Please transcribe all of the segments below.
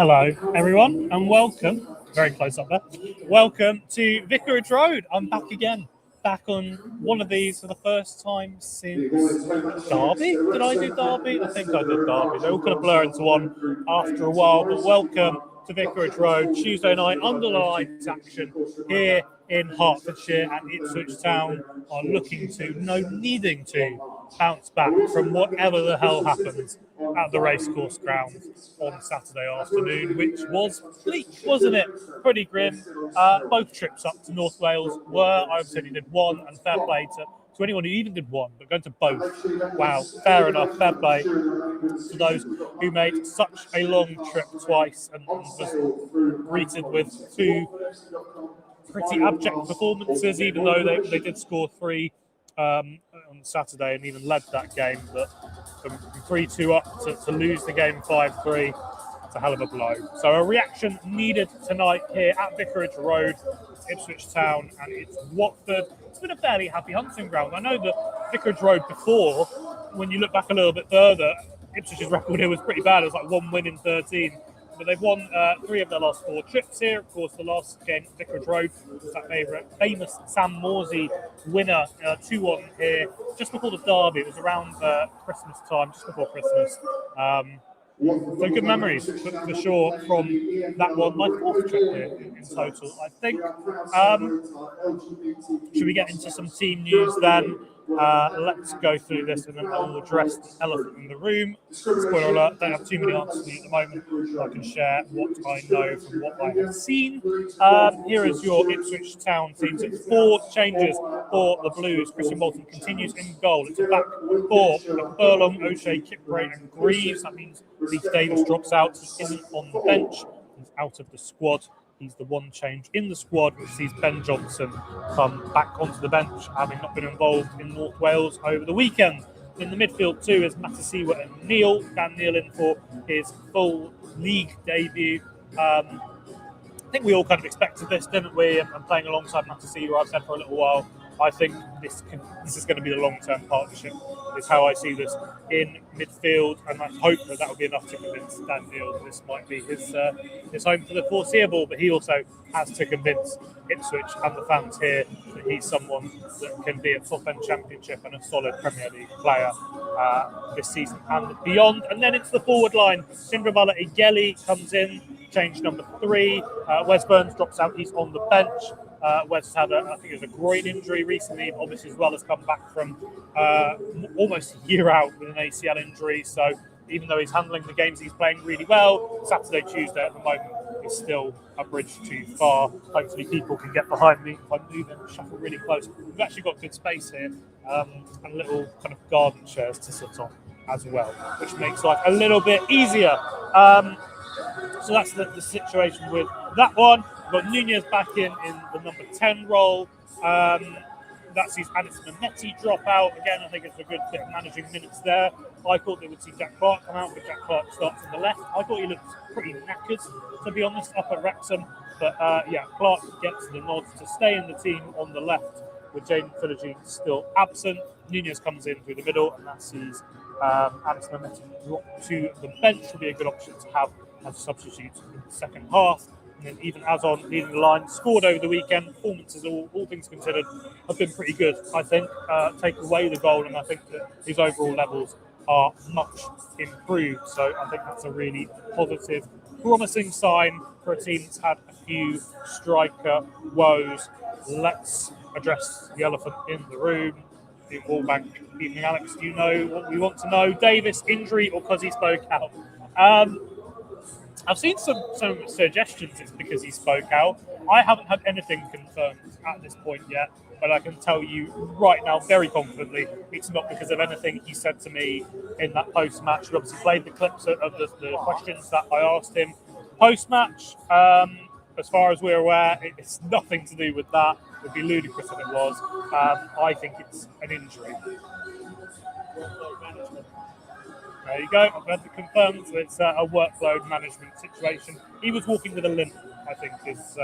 Hello, everyone, and welcome. Very close up there. Welcome to Vicarage Road. I'm back again. Back on one of these for the first time since Derby. Did I do Derby? I think I did Derby. They all kind of blur into one after a while. But welcome to Vicarage Road, Tuesday night under the lights action here in Hertfordshire, and Ipswich Town are needing to bounce back from whatever the hell happened at the racecourse ground on Saturday afternoon, which was bleak, wasn't it? Pretty grim. Both trips up to North Wales were. I obviously only did one, and fair play to anyone who even did one, but going to both. Wow, fair enough, fair play to those who made such a long trip twice and was greeted with two pretty abject performances, even though they did score three on Saturday and even led that game. But from 3-2 up to lose the game 5-3, it's a hell of a blow. So a reaction needed tonight here at Vicarage Road. It's Ipswich Town and it's Watford. It's been a fairly happy hunting ground. I know that Vicarage Road before, when you look back a little bit further, Ipswich's record here was pretty bad. It was like 1 win in 13. But they've won 3 of their last 4 trips here. Of course, the last game at Vicarage Road was that famous Sam Morsey winner, 2-1 here, just before the derby. It was around Christmas time, just before Christmas. So good memories for sure from that one. My 4th trip here in total, I think. Should we get into some team news then? Let's go through this and then I'll address the elephant in the room. Spoiler alert, don't have too many answers at the moment. I can share what I know from what I have seen. Here is your Ipswich Town team. So it's 4 changes for the Blues. Christian Bolton continues in goal. It's a back 4. Furlong, O'Shea, Kipray and Greaves. That means Leif Davis drops out. He isn't on the bench. He's out of the squad. He's the one change in the squad, which sees Ben Johnson come back onto the bench, having not been involved in North Wales over the weekend. In the midfield too is Matasiwa and Neil. Dan Neil in for his full league debut. I think we all kind of expected this, didn't we? And playing alongside Matasiwa, I've said for a little while, I think this is going to be the long-term partnership, is how I see this in midfield, and I hope that will be enough to convince Dan Neil that this might be his home for the foreseeable. But he also has to convince Ipswich and the fans here that he's someone that can be a top-end championship and a solid Premier League player this season and beyond. And then it's the forward line. Sindramala Igeli comes in, change number 3. Wes Burns drops out, he's on the bench. Wes had I think it was a groin injury recently, obviously, as well as come back from almost a year out with an ACL injury. So even though he's handling the games, he's playing really well. Saturday, Tuesday at the moment is still a bridge too far. Hopefully people can get behind me if I move and shuffle really close. We've actually got good space here and little kind of garden chairs to sit on as well, which makes life a little bit easier. So that's the situation with that one. We've got Nunez back in the number 10 role. That sees Anis Manetti drop out. Again, I think it's a good bit of managing minutes there. I thought they would see Jack Clark come out, but Jack Clark starts on the left. I thought he looked pretty knackered, to be honest, up at Wrexham. But Clark gets the nod to stay in the team on the left, with Jaden Philogene still absent. Nunez comes in through the middle, and that sees Anis Manetti drop to the bench. Will be a good option to have as a substitute in the second half. And then even Azon leading the line, scored over the weekend. Performances, all things considered, have been pretty good, I think. Take away the goal, and I think that his overall levels are much improved. So I think that's a really positive, promising sign for a team that's had a few striker woes. Let's address the elephant in the room. The Wallbank evening, Alex, do you know what we want to know? Davis, injury, or because he spoke out? I've seen some suggestions it's because he spoke out. I haven't had anything confirmed at this point yet, but I can tell you right now very confidently it's not because of anything he said to me in that post-match. We obviously played the clips of the questions that I asked him post-match. As far as we're aware, it's nothing to do with that. It would be ludicrous if it was. I think it's an injury. There you go. I've had to confirm. So it's a workload management situation. He was walking with a limp, I think, is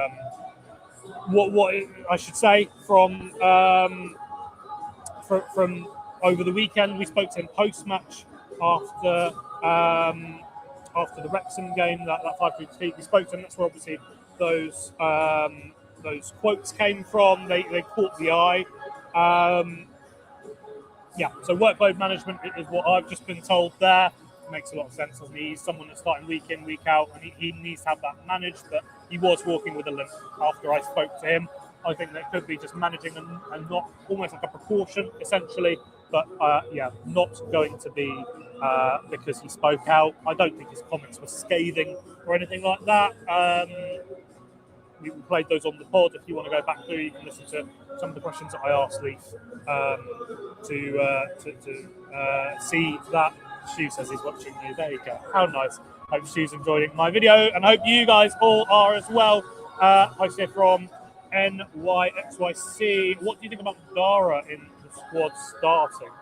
what I should say from over the weekend. We spoke to him post-match after after the Wrexham game, that 5-3 defeat. We spoke to them. That's where obviously those quotes came from. They caught the eye. Yeah, so workload management is what I've just been told there. It makes a lot of sense. He's someone that's starting week in, week out, and he needs to have that managed, but he was walking with a limp after I spoke to him. I think that could be just managing and not almost like a precaution, essentially, but yeah, not going to be because he spoke out. I don't think his comments were scathing or anything like that. We played those on the pod. If you want to go back through, you can listen to some of the questions that I asked Leaf to see that. Stu says he's watching me. There you go. How nice. Hope Stu's enjoying my video, and hope you guys all are as well. Hi, Steve from NYXYC. What do you think about Dara in the squad starting?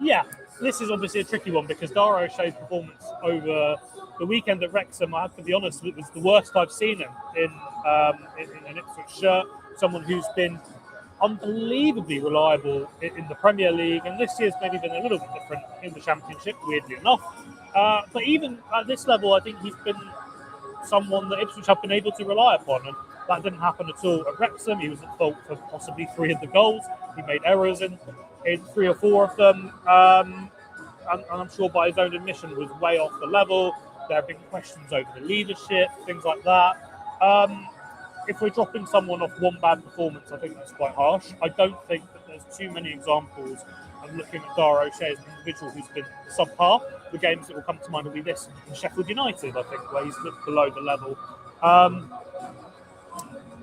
Yeah, this is obviously a tricky one because Dara O'Shea's performance over the weekend at Wrexham, I have to be honest, it was the worst I've seen him in an Ipswich shirt. Someone who's been unbelievably reliable in the Premier League, and this year's maybe been a little bit different in the Championship, weirdly enough. But even at this level, I think he's been someone that Ipswich have been able to rely upon, and that didn't happen at all at Wrexham. He was at fault for possibly 3 of the goals. He made errors in 3 or 4 of them, and I'm sure by his own admission was way off the level. There have been questions over the leadership, things like that. If we're dropping someone off one bad performance, I think that's quite harsh. I don't think that there's too many examples. I'm looking at Dara O'Shea as an individual who's been subpar. The games that will come to mind will be this and Sheffield United, I think, where he's looked below the level.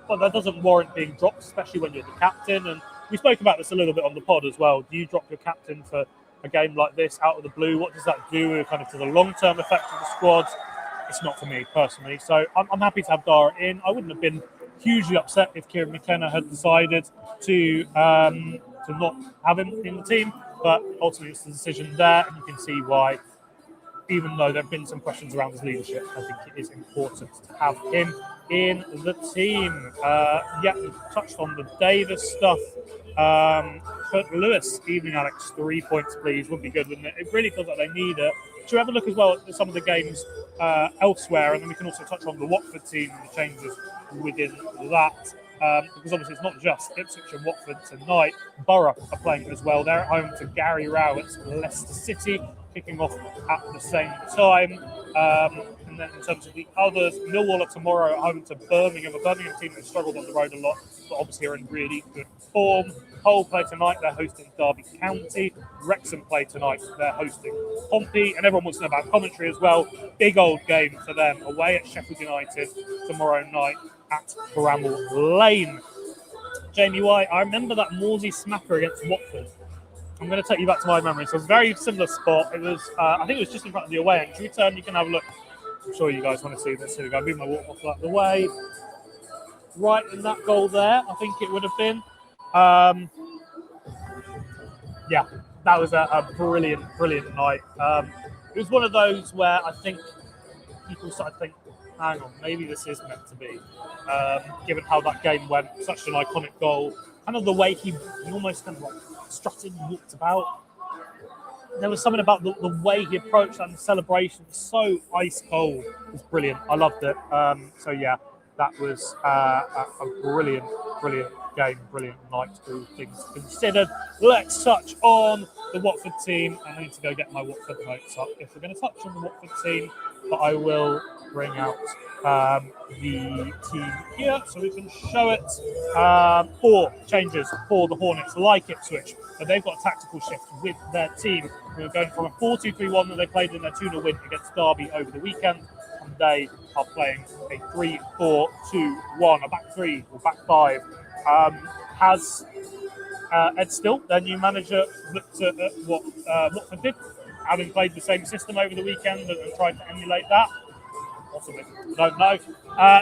But that doesn't warrant being dropped, especially when you're the captain. And we spoke about this a little bit on the pod as well. Do you drop your captain for a game like this out of the blue? What does that do kind of to the long-term effect of the squad? It's not for me personally. So I'm happy to have Dara in. I wouldn't have been hugely upset if Kieran McKenna had decided to not have him in the team, but ultimately it's the decision there, and you can see why. Even though there have been some questions around his leadership, I think it is important to have him in the team. Yeah, we've touched on the Davis stuff. Kurt Lewis, evening Alex, 3 points please, would be good, wouldn't it? It really feels like they need it. Should we have a look as well at some of the games elsewhere, and then we can also touch on the Watford team and the changes within that. Because obviously it's not just Ipswich and Watford tonight. Borough are playing as well. They're at home to Gary Rowett's Leicester City, kicking off at the same time. And then in terms of the others, Millwall are tomorrow at home to Birmingham, a Birmingham team that struggled on the road a lot, but obviously are in really good form. Hull play tonight, they're hosting Derby County. Wrexham play tonight, they're hosting Pompey. And everyone wants to know about commentary as well. Big old game for them, away at Sheffield United tomorrow night at Bramall Lane. Jamie White, I remember that Morsey smacker against Watford. I'm going to take you back to my memory. So it was a very similar spot. It was, I think it was just in front of the away end. Should we turn? You can have a look. I'm sure you guys want to see this. Here we go. Move my walk off out the way. Right in that goal there, I think it would have been. Yeah, that was a brilliant, brilliant night. It was one of those where I think people started to think, hang on, maybe this is meant to be. Given how that game went, such an iconic goal. Kind of the way he almost kind of like strutted and walked about. There was something about the way he approached and the celebration. So ice cold. It was brilliant. I loved it. So yeah, that was a brilliant, brilliant game, brilliant night, all things considered. Let's touch on the Watford team. I need to go get my Watford notes up if we're going to touch on the Watford team, but I will bring out the team here so we can show it. 4 changes for the Hornets, like Ipswich, but they've got a tactical shift with their team. We're going from a 4-2-3-1 that they played in their 2-0 win against Derby over the weekend, and they are playing a 3-4-2-1, a back 3 or back 5. Has Ed Still, their new manager, looked at what Watford did, having played the same system over the weekend and tried to emulate that? Possibly. I don't know.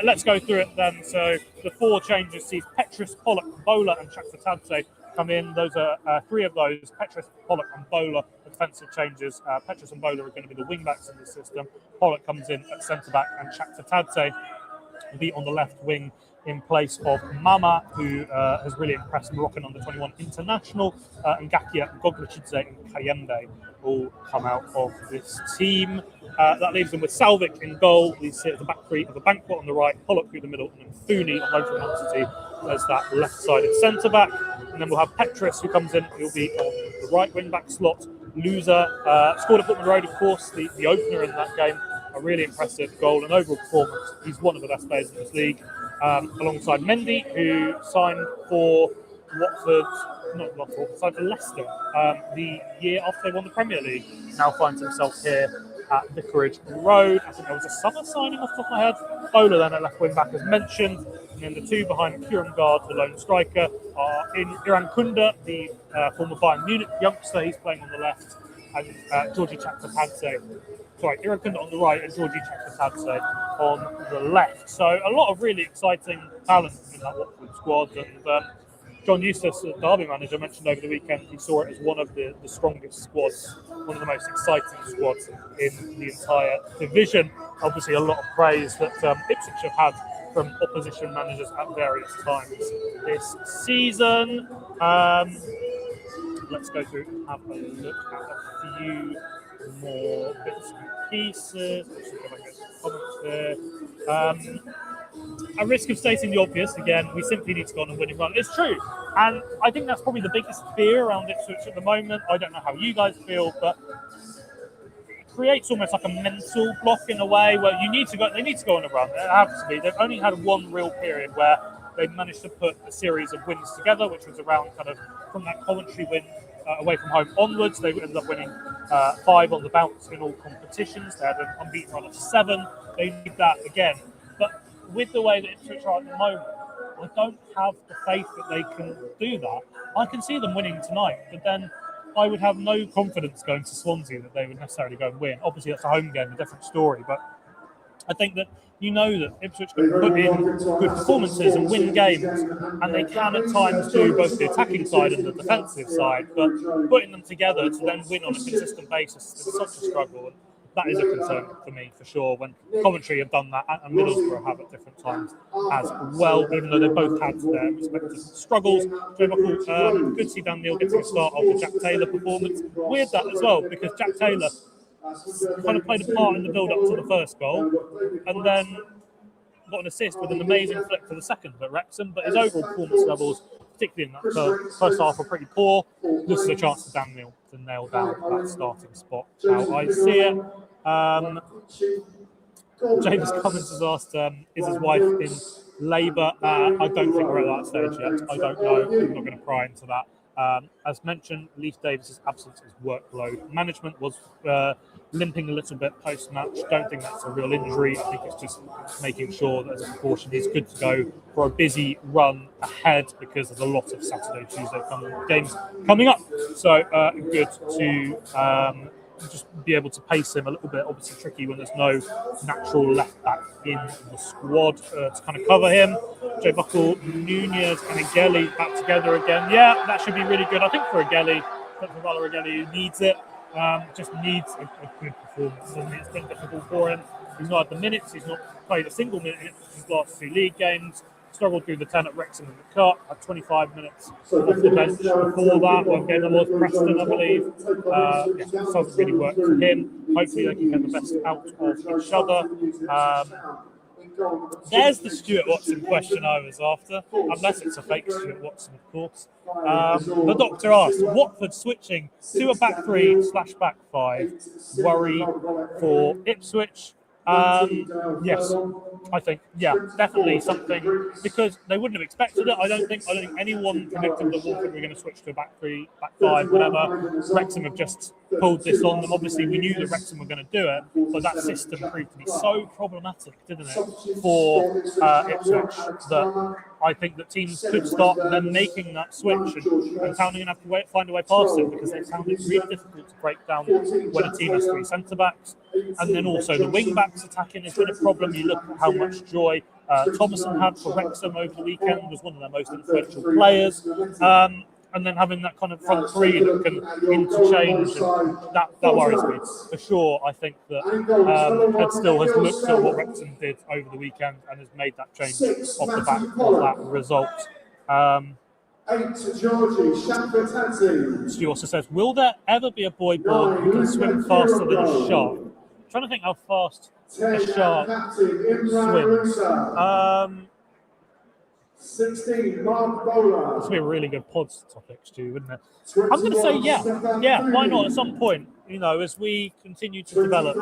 Let's go through it then. So the 4 changes sees Petrus, Pollock, Bowler and Chakvetadze come in. Those are 3 of those. Petrus, Pollock and Bowler are defensive changes. Petrus and Bowler are going to be the wing-backs in the system. Pollock comes in at centre-back and Chakvetadze will be on the left wing in place of Mama, who has really impressed Moroccan under-21 international, and Gakia, Goglichidze and Kayembe all come out of this team. That leaves them with Salvik in goal. We sit at the back three of a Banquet on the right, Pollock through the middle, and then Thuni on loan from Man City as that left-sided centre-back. And then we'll have Petrus, who comes in. He'll be on the right wing-back slot. Loser scored at Footman Road, of course, the opener in that game. A really impressive goal and overall performance. He's one of the best players in this league, alongside Mendy, who signed for signed for Leicester the year after they won the Premier League. Now finds himself here at Vicarage Road. I think there was a summer signing off the top of my head. Ola then at left wing back as mentioned. And then the two behind Kurumgard, the lone striker, are in Iran Kunda, the former Bayern Munich youngster. He's playing on the left. And Georgi Chakvatadze. Sorry, Iran Kunda on the right and Georgi Chakvatadze on the left. So a lot of really exciting talent in that Watford squad. And John Eustace, the Derby manager, mentioned over the weekend he saw it as one of the strongest squads, one of the most exciting squads in the entire division. Obviously, a lot of praise that Ipswich have had from opposition managers at various times this season. Let's go through and have a look at a few more bits and pieces. Let's see if I get some comments there. At risk of stating the obvious, again, we simply need to go on a winning run. It's true. And I think that's probably the biggest fear around Ipswich at the moment. I don't know how you guys feel, but it creates almost like a mental block in a way where they need to go on a run. It has to be. They've only had one real period where they've managed to put a series of wins together, which was around kind of from that Coventry win away from home onwards. They ended up winning 5 on the bounce in all competitions. They had an unbeaten run of 7. They need that again. But with the way that Ipswich are at the moment, I don't have the faith that they can do that. I can see them winning tonight, but then I would have no confidence going to Swansea that they would necessarily go and win. Obviously, that's a home game, a different story, but I think that you know that Ipswich can put in good performances and win games, and they can at times do both the attacking side and the defensive side, but putting them together to then win on a consistent basis is such a struggle. And that is a concern for me, for sure, when Coventry have done that and Middlesbrough have at different times as well, even though they both had their respective struggles. Joe Buckle, good to see Dan Neil getting a start after Jack Taylor performance. Weird that as well, because Jack Taylor kind of played a part in the build-up to the first goal, and then got an assist with an amazing flick for the second at Wrexham, but his overall performance levels, particularly in that first half, were pretty poor. This is a chance for Dan Neil to nail down that starting spot. How I see it. James Cummins has asked, is his wife in labour? I don't think we're at that stage yet. I don't know. I'm not going to pry into that. As mentioned, Leif Davis's absence is workload management. Was limping a little bit post-match. Don't think that's a real injury. I think it's just making sure that as a precaution he's good to go for a busy run ahead, because there's a lot of Saturday, Tuesday games coming up. So good to just be able to pace him a little bit. Obviously tricky when there's no natural left back in the squad to kind of cover him. Joe Buckle, Nunez and Ageli back together again. Yeah, that should be really good. I think for Ageli, for Valor Ageli, who needs it, just needs a good performance. It's been difficult for him. He's not had the minutes. He's not played a single minute in his last 2 league games. Struggled through the 10 at Wrexham in the Cup, had 25 minutes off the bench before that. One game that was Preston, I believe. Doesn't really work for him. Hopefully they can get the best out of each other. There's the Stuart Watson question I was after, unless it's a fake Stuart Watson, of course. The doctor asked, Watford switching to a back 3/back 5. Worry for Ipswich? Yes, I think, definitely something, because they wouldn't have expected it. I don't think anyone predicted that Watford were going to switch to a back 3/back 5, whatever. Wrexham have just pulled this on them. Obviously, we knew that Wrexham were going to do it, but that system proved to be so problematic, didn't it, for Ipswich, that I think that teams could start then making that switch, and Town are going to have to find a way past it, because they found it really difficult to break down when a team has 3 centre-backs. And then also the wing-backs attacking has been a problem. You look at how much joy Thomason had for Wrexham over the weekend, was one of their most influential players. and then having that kind of front three that can interchange, and that worries me for sure. I think that Ed still has looked at what Wrexham did over the weekend and has made that change off the back of that result. Stu also says, will there ever be a boy born who can swim faster than a shark? I'm trying to think how fast a shark swims. 16, Mark Bowler. This would be a really good pods topic, Stu, wouldn't it? I'm going to say yeah, why not? At some point, as we continue to develop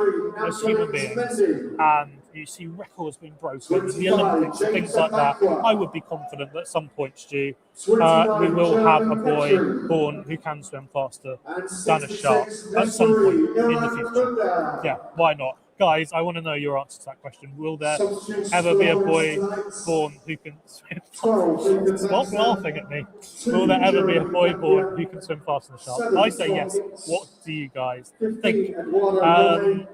as human beings, and you see records being broken in the Olympics and things like that, I would be confident that at some point, Stu, we will have a boy born who can swim faster than a shark at some point in the future. Yeah, why not? Guys, I want to know your answer to that question. Will there ever be a boy born who can swim faster? Stop laughing at me. Will there ever be a boy born who can swim faster than a shark? I say yes. What do you guys think? I've got a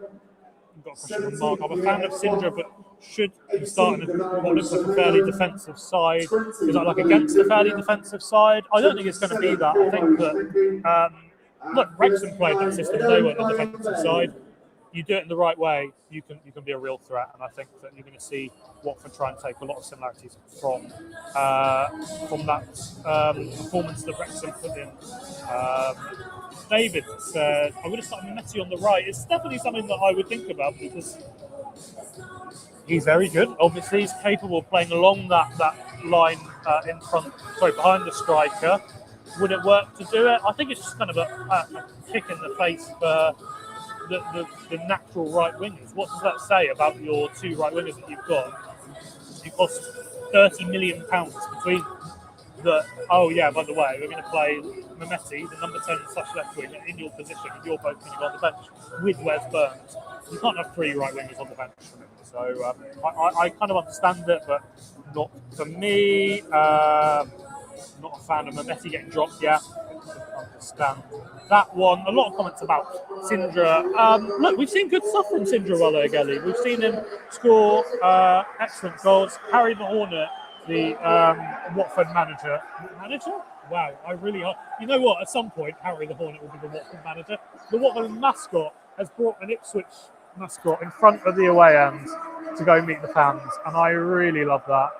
question from Mark. I'm a fan of Sindra, but should he start in what looks like a fairly defensive side? Is that like against the fairly defensive side? I don't think it's going to be that. I think that, look, Wrexham played that system. They weren't the defensive side. You do it in the right way, you can be a real threat, and I think that you're going to see Watford try and take a lot of similarities from that performance that Wrexham put in. David said, I would have started Messi on the right. It's definitely something that I would think about because he's very good. Obviously, he's capable of playing along that line behind the striker. Would it work to do it? I think it's just kind of a kick in the face for the natural right wingers. What does that say about your two right wingers that you've got? You cost £30 million between the. Oh yeah, by the way, we're going to play Mehmeti, the number 10/left wing, in your position, and you're both going to go on the bench with Wes Burns. You can't have three right wingers on the bench for him. So I kind of understand it, but not for me. Not a fan of Mehmeti getting dropped yet. I understand that one. A lot of comments about Sindra. Look, we've seen good stuff from Sindra Wale-Gelly. We've seen him score excellent goals. Harry the Hornet, the Watford manager. Wow, I really hope. You know what? At some point, Harry the Hornet will be the Watford manager. The Watford mascot has brought an Ipswich mascot in front of the away end to go meet the fans, and I really love that.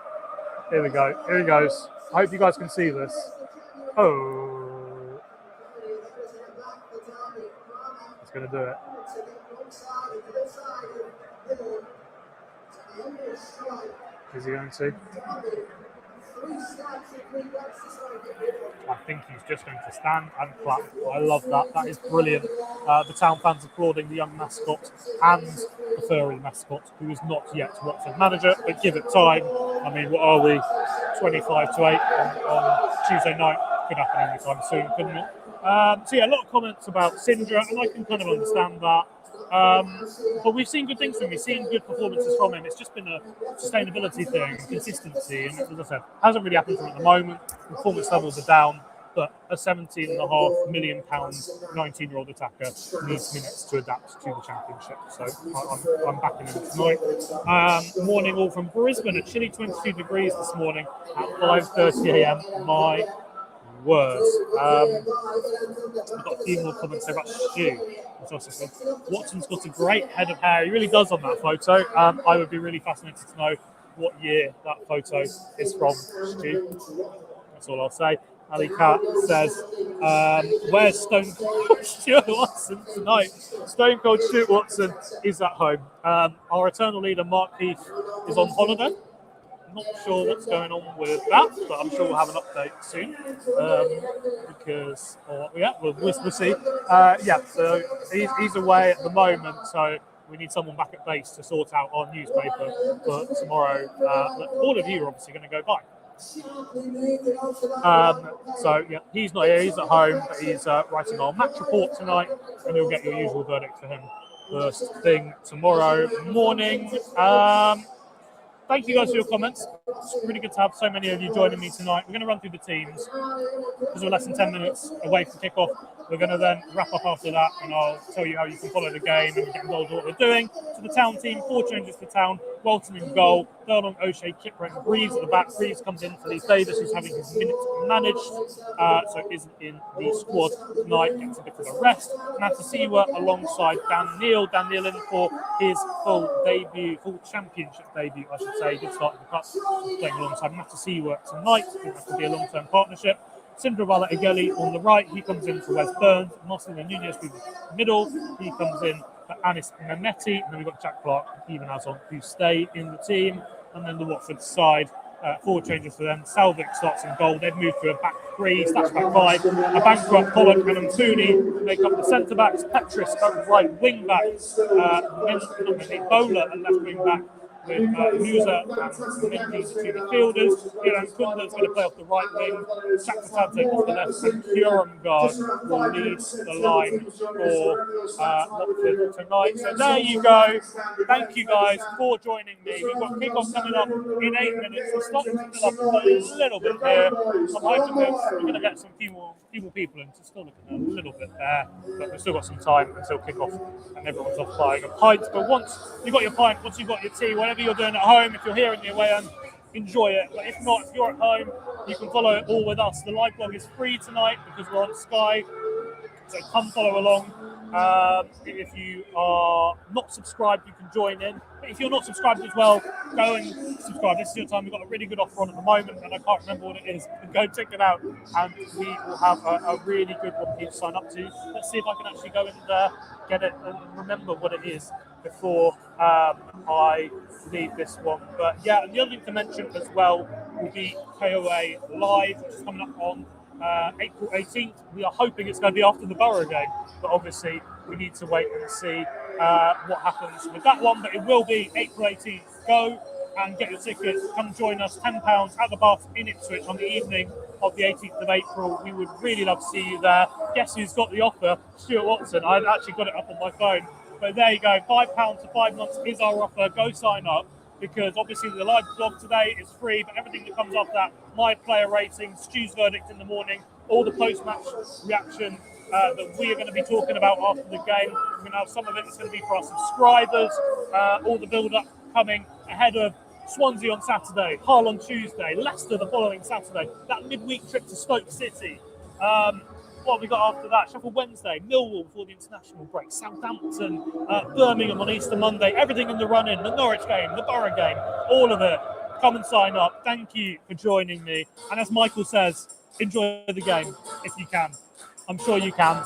Here we go. Here he goes. I hope you guys can see this. Oh. He's going to do it. Is he going to? I think he's just going to stand and clap. I love that. That is brilliant. The town fans applauding the young mascot and the furry mascot, who is not yet Watford manager, but give it time. I mean, what are we? 25 to 8 on Tuesday night. Could happen anytime soon, couldn't it? So yeah, a lot of comments about Sindra, and I can kind of understand that. But we've seen good things from him. We've seen good performances from him. It's just been a sustainability thing, consistency, and as I said, hasn't really happened for him at the moment. Performance levels are down, but a £17.5 million 19-year-old attacker needs minutes to adapt to the Championship. So I'm backing him tonight. Morning all from Brisbane. A chilly 22 degrees this morning at 5:30 a.m. My word. I've got a few more comments there about Stu. Watson's got a great head of hair. He really does on that photo. I would be really fascinated to know what year that photo is from, Stu. That's all I'll say. Ali Cat says, where's Stone Cold Stuart Watson tonight? Stone Cold Stuart Watson is at home. Our eternal leader, Mark Heath, is on holiday. Not sure what's going on with that, but I'm sure we'll have an update soon. We'll see. So he's away at the moment, so we need someone back at base to sort out our newspaper for tomorrow. All of you are obviously going to go by. He's not here, he's at home, but he's writing our match report tonight, and you'll get your usual verdict for him first thing tomorrow morning. Thank you guys for your comments. It's really good to have so many of you joining me tonight. We're going to run through the teams because we're less than 10 minutes away from kickoff. We're going to then wrap up after that, and I'll tell you how you can follow the game and get involved in what we're doing. So the Town team, 4 changes for Town: Walton in goal, Furlong, O'Shea, Kipper, and Greaves at the back. Greaves comes in for Lee Davis, who's having his minutes managed, so isn't in the squad tonight, gets a bit of a rest. Matasiwa alongside Dan Neal. Dan Neal in for his full championship debut, I should say. He did start in the cup, playing alongside Matasiwa tonight. I think that could be a long-term partnership. Cinderella Egeli on the right, he comes in for Wes Burns. Marcelo Nunez in the middle, he comes in for Anis Mehmeti. And then we've got Jack Clark and Even Azon, who stay in the team. And then the Watford side, 4 changes for them. Salvik starts in goal. They've moved to a back 3, /back 5. A bankrupt Pollock and Mtuni make up the centre backs. Petris at right wing back. Bowler at left wing back, with Musa and Mendy the 2 midfielders. Iran Kunda's going to play off the right wing, Shaktatadze off the left, and Kjørmgaard will lead the line for Watford tonight. So there you go. Thank you guys for joining me. We've got kickoff coming up in 8 minutes. We're starting to fill up a little bit here. I'm hoping we're going to get some few people in. It's still looking a little bit there, but we've still got some time until kickoff and everyone's off buying a pint. But once you've got your pint, once you've got your tea, whatever you're doing at home, if you're here in the away end, enjoy it. But if not, if you're at home, you can follow it all with us. The live blog is free tonight because we're on Sky, so come follow along. If you are not subscribed, you can join in. But if you're not subscribed as well, go and subscribe. This is your time. We've got a really good offer on at the moment, and I can't remember what it is. Go check it out, and we will have a really good one for you to sign up to. Let's see if I can actually go and get it and remember what it is before I leave this one. But yeah, and the other thing to mention as well will be KOA Live, which is coming up on April 18th. We are hoping it's going to be after the Borough game, but obviously we need to wait and see what happens with that one. But it will be April 18th. Go and get your tickets. Come join us, £10 at the Bath in Ipswich on the evening of the 18th of April. We would really love to see you there. Guess who's got the offer? Stuart Watson. I've actually got it up on my phone. But there you go, £5 for 5 months is our offer. Go sign up, because obviously the live blog today is free, but everything that comes off that, my player rating, Stu's verdict in the morning, all the post-match reaction that we are going to be talking about after the game. We're going to have some of it that's going to be for our subscribers, all the build-up coming ahead of Swansea on Saturday, Hull on Tuesday, Leicester the following Saturday, that midweek trip to Stoke City. What have we got after that? Sheffield Wednesday, Millwall before the international break, Southampton, Birmingham on Easter Monday, everything in the run-in, the Norwich game, the Borough game, all of it. Come and sign up. Thank you for joining me. And as Michael says, enjoy the game if you can. I'm sure you can.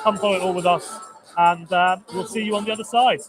Come follow it all with us, and we'll see you on the other side.